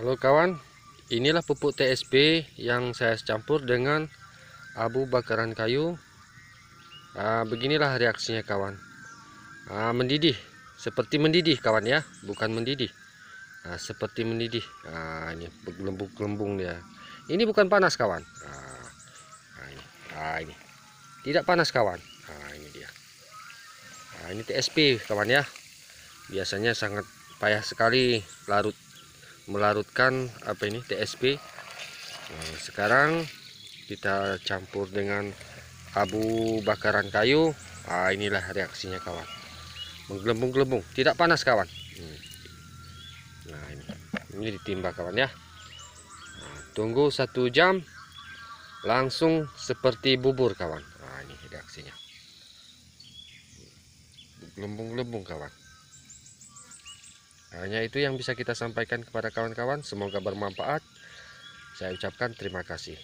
Halo kawan, inilah pupuk TSP yang saya campur dengan abu bakaran kayu. Beginilah reaksinya kawan. Mendidih, seperti mendidih kawan ya, bukan mendidih. Seperti mendidih. Ini bergelembung-gelembung dia. Ini bukan panas kawan. Ini tidak panas kawan. Ini dia. Ini TSP kawan ya. Biasanya sangat payah sekali melarutkan TSP. Sekarang kita campur dengan abu bakaran kayu. Inilah reaksinya kawan, menggelembung-gelembung, tidak panas kawan. Nah ini ditimba kawan ya. Tunggu 1 jam, langsung seperti bubur kawan. Ini reaksinya, gelembung-gelembung kawan. Hanya itu yang bisa kita sampaikan kepada kawan-kawan. Semoga bermanfaat. Saya ucapkan terima kasih.